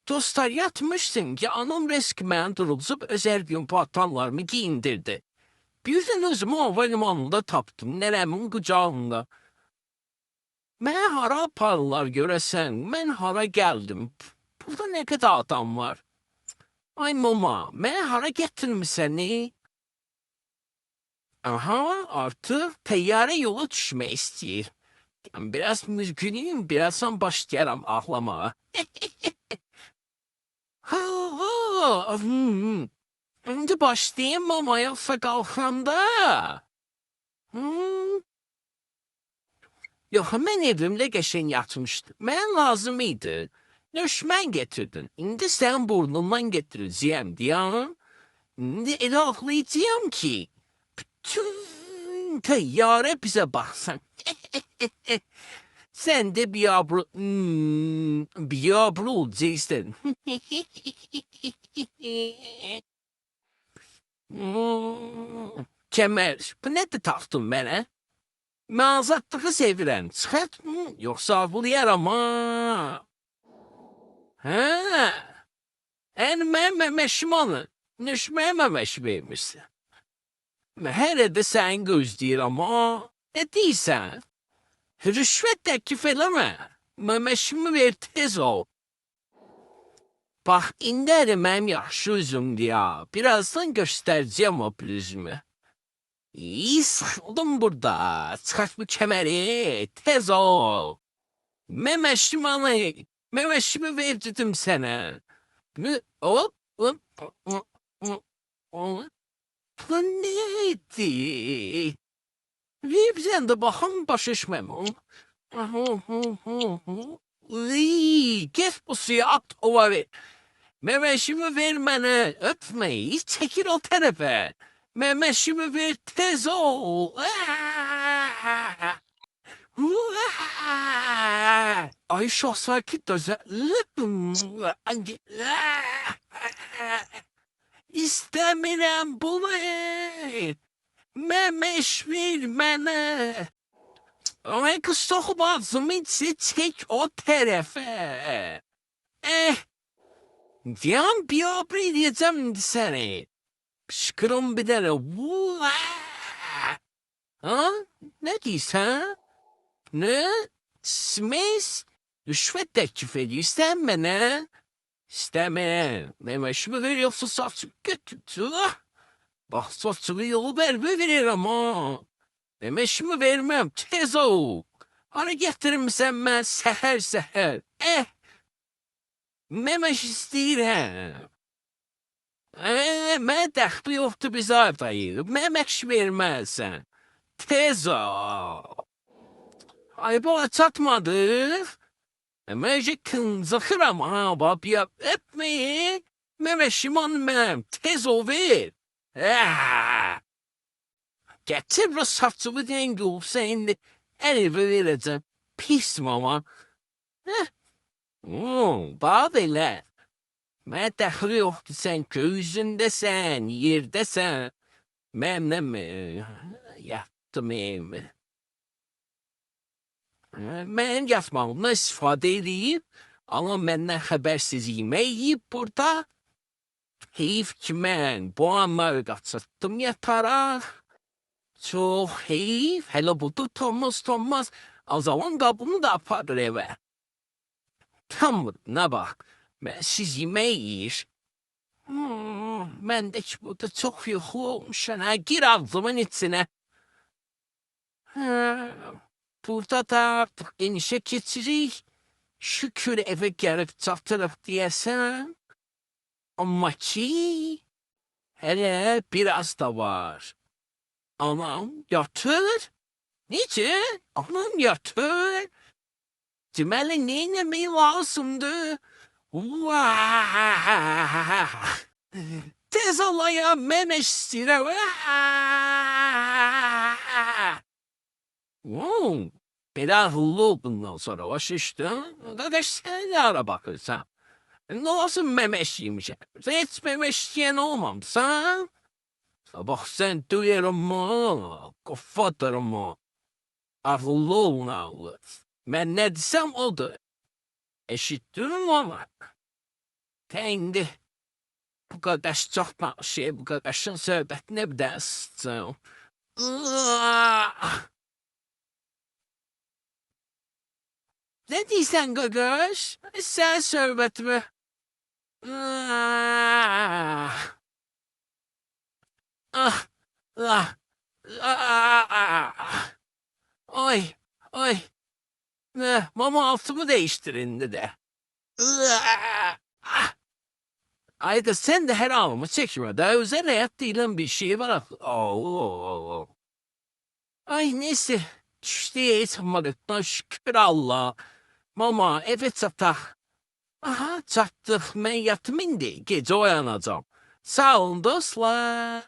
Dostlar yatmışsın ki anam resmen durulup özel gün paltarlarımı giyindirdi. Birden özümü havalimanında taptım, neremin kucağında. Ben hara aparırlar göresen, ben hara geldim. Burada ne kadar adam var. Ay mama, ben hara getirmişsen ne? Aha, artık teyyare yola düşme istiyor. Ben biraz müzgünüm, birazdan başlayarım ağlamaya. Ha, ha, Şimdi başlayayım ama yoksa kalkam da. Hmm. Yok hemen evimde geçen yatmıştım. Ben lazımıydı. Nöşmen getirdin. Şimdi sen burnundan getireceğim diyorum. Şimdi ilahlayacağım ki. Bütün teyyare bize baksan. Sen de bir yavru olacaksın. Kemer, bu ne de taktın bana? Mazatlığı sevilen çıkart mı yoksa bu yer ama. Ha, en memeşim onu. Nüşmememiş vermişsin. Her de sen gözleyir ama. Ne değilsen? Rüşvet teklif eleme. Memeşimi ver tez ol. Bak inderim yaxşı üzümdü ya. Birazdan göstereceğim o prizmi. İyi sıkıldım burada. Çıkart bu kemeri. Tez ol. Memeşimi ver dedim sana. Hop, hop, hop, hop, hop. Bu neydi? Bir sen de bakın başışmam. Kes bu suyu at ova ver. Memeşimi ver bana. Öpmeyi çekil o tarafa. Memeşimi ver tez ol. Ay çok sakit özellikle. İstemiyorum bunu. Memeş ver bana. Ama kız sokup ağzımı içi çek o tarafa. Eh. Diyan bir abri diyeceğim seni. Şıkırım bir tane. Ha? Ne diyorsun? Ne? Smith? Rüşvet teklif ediyorsun bana. İsteme. Memeşimi veriyorsun saçım kötü. Bak saçımı yolu verme verir ama. Memeşimi vermem tez ol. Ara getirir misin ben seher seher. Memeş istəyirəm. Mən dəxli yoxdur biz ardayıq. Memeş verməzsən. Tez ol. Ay bana çatmadı. Məcə kınzıxıram ha babaya öpmeyi. Memeşim anmam. Tez ol ver. Getir bu saçımı dengi olsa indi. Elime vereceğim. Pis mama. Bana belə. Mən dəxli yoxdur sən göğüzündəsən, yerdəsən. Mənim yatdım evimə. Mənim yatmağımdan istifadə edib, amma məndən xəbərsiz yemək yiyib burada. Heyif ki mən bu anları qaçırtdım yatara. Çox heyif, hələ bu tutamaz. O zaman qabını da aparır evə. Tam ne bak. Ben siz yemeği yiyir. Ben de ki burada çok yuhu olmuş. Ha, gir ağzımın içine. Ha, burada da artık enişe geçirik. Şükür eve gelip çatırıp diyesen. Ama ki hele biraz da var. Anam yatır. Niçin? Anam yatır. Deməli neyləmək lazımdır? Tez olayım, mən istəyirəm. Belə ağıllı oldundan sonra o şişdin. Qardaş sən də ara baxırsan. Ne olsun memeşiymişəm. Sən heç memeşiyen olmamsan. Bax sən duyarım mı? Kafatırım mı? Ağıllı olun ağıllı. Ben ne desem odur. Eşittin mi ama? Kendi bu kadar çok şey bu kadar söhbət ne bilərsən? Ne deyirsən qaqaş? Sən söhbətimi. Ah, ah, ah, ah. Oy, oy. Mama altımı değiştirin de. Ay kız sen de her anımı çekme. Daha özel hayat değilim bir şey var. Oo. Ay neyse. İşte eğitimden şükür Allah. Mama evet çatı. Aha çattık. Ben yatım indi. Gece uyanacağım. Sağ olun dostlar.